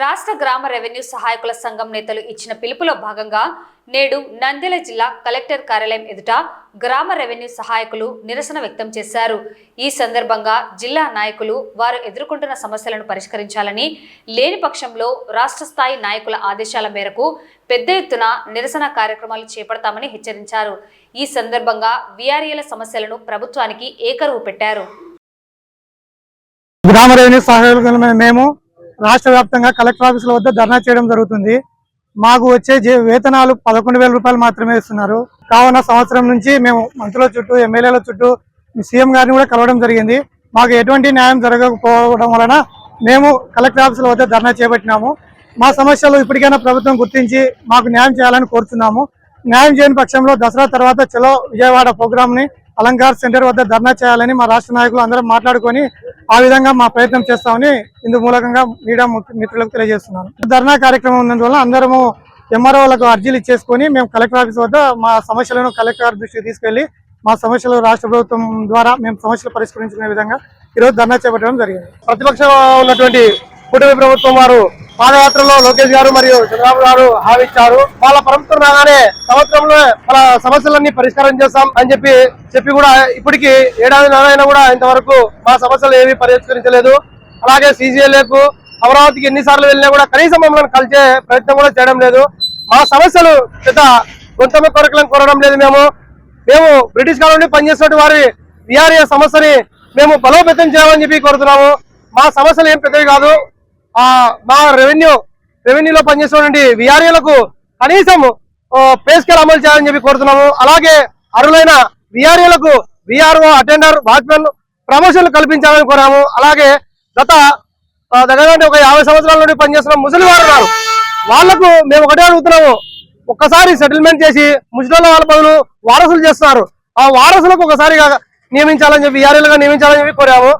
రాష్ట్ర గ్రామ రెవెన్యూ సహాయకుల సంఘం నేతలు ఇచ్చిన పిలుపులో భాగంగా నేడు నంద్యాల జిల్లా కలెక్టర్ కార్యాలయం ఎదుట గ్రామ రెవెన్యూ సహాయకులు నిరసన వ్యక్తం చేశారు। ఈ సందర్భంగా జిల్లా నాయకులు వారు ఎదుర్కొంటున్న సమస్యలను పరిష్కరించాలని, లేని పక్షంలో రాష్ట్ర స్థాయి నాయకుల ఆదేశాల మేరకు పెద్ద ఎత్తున నిరసన కార్యక్రమాలు చేపడతామని హెచ్చరించారు। ఈ సందర్భంగా వీఆర్ఏల సమస్యలను ప్రభుత్వానికి ఏకరువు పెట్టారు। గ్రామ రెవెన్యూ సహాయకులు మేము రాష్ట్ర వ్యాప్తంగా కలెక్టర్ ఆఫీసుల వద్ద ధర్నా చేయడం జరుగుతుంది। మాకు వచ్చే వేతనాలు 11,000 రూపాయలు మాత్రమే ఇస్తున్నారు। కావున సంవత్సరం నుంచి మేము మంత్రుల చుట్టూ, ఎమ్మెల్యేల చుట్టూ, సీఎం గారిని కూడా కలవడం జరిగింది। మాకు ఎటువంటి న్యాయం జరగకపోవడం వలన మేము కలెక్టర్ ఆఫీసుల వద్ద ధర్నా చేపట్టినాము। మా సమస్యలు ఇప్పటికైనా ప్రభుత్వం గుర్తించి మాకు న్యాయం చేయాలని కోరుతున్నాము। న్యాయం చేయని పక్షంలో దసరా తర్వాత చలో విజయవాడ ప్రోగ్రామ్ ని అలంకార్ సెంటర్ వద్ద ధర్నా చేయాలని మా రాష్ట్ర నాయకులు అందరం మాట్లాడుకొని ఆ విధంగా మా ప్రయత్నం చేస్తామని ఇందు మూలకంగా మీడియా మిత్రులకు తెలియజేస్తున్నాను। ధర్నా కార్యక్రమం ఉన్నందువల్ల అందరము ఎంఆర్ఓలకు అర్జీలు ఇచ్చేసుకొని మేము కలెక్టర్ ఆఫీస్ వద్ద మా సమస్యలను కలెక్టర్ దృష్టికి తీసుకెళ్లి మా సమస్యలు రాష్ట్ర ప్రభుత్వం ద్వారా మేము సమస్యలు పరిష్కరించుకునే విధంగా ఈరోజు ధర్నా చేపట్టడం జరిగింది। ప్రతిపక్షంలో ఉన్నటువంటి కూటమి ప్రభుత్వం వారు పాదయాత్రలో లోకేష్ గారు మరియు చంద్రబాబు గారు హామీ ఇచ్చారు। వాళ్ళ ప్రభుత్వం రాగానే సంవత్సరంలో మన సమస్యలన్నీ పరిష్కారం చేస్తాం అని చెప్పి కూడా ఇప్పటికి ఏడాది నెలైనా కూడా ఇంతవరకు మా సమస్యలు ఏమీ పరిష్కరించలేదు। అలాగే సీజీఎల్ఏకు అమరావతికి ఎన్నిసార్లు వెళ్ళినా కూడా కనీసం మమ్మల్ని కలిసే ప్రయత్నం కూడా చేయడం లేదు। మా సమస్యలు పెద్ద గొంతమ్మ కోరికలను కోరడం లేదు। మేము బ్రిటిష్ కాలంలో పనిచేస్తున్న వారి వీఆర్ఏ సమస్యని మేము బలోపేతం చేయాలని చెప్పి కోరుతున్నాము। మా సమస్యలు ఏం పెద్దవి కాదు। మా రెవెన్యూలో పనిచేస్తున్నటువంటి వీఆర్ఏలకు కనీసం పే స్కేల్ అమలు చేయాలని చెప్పి కోరుతున్నాము। అలాగే అర్హులైన వీఆర్ఏలకు వీఆర్ఓ, అటెండర్, వాచ్మెన్ ప్రమోషన్లు కల్పించాలని కోరాము। అలాగే గత దగ్గర ఒక 50 సంవత్సరాల నుండి పనిచేస్తున్న ముసలి వారు ఉన్నారు, వాళ్లకు మేము ఒకటే అడుగుతున్నాము, ఒక్కసారి సెటిల్మెంట్ చేసి ముసలి వాళ్ళ బదులు వారసులు చేస్తున్నారు, ఆ వారసులకు ఒకసారిగా నియమించాలని చెప్పి వీఆర్ఏలుగా నియమించాలని చెప్పి కోరాము।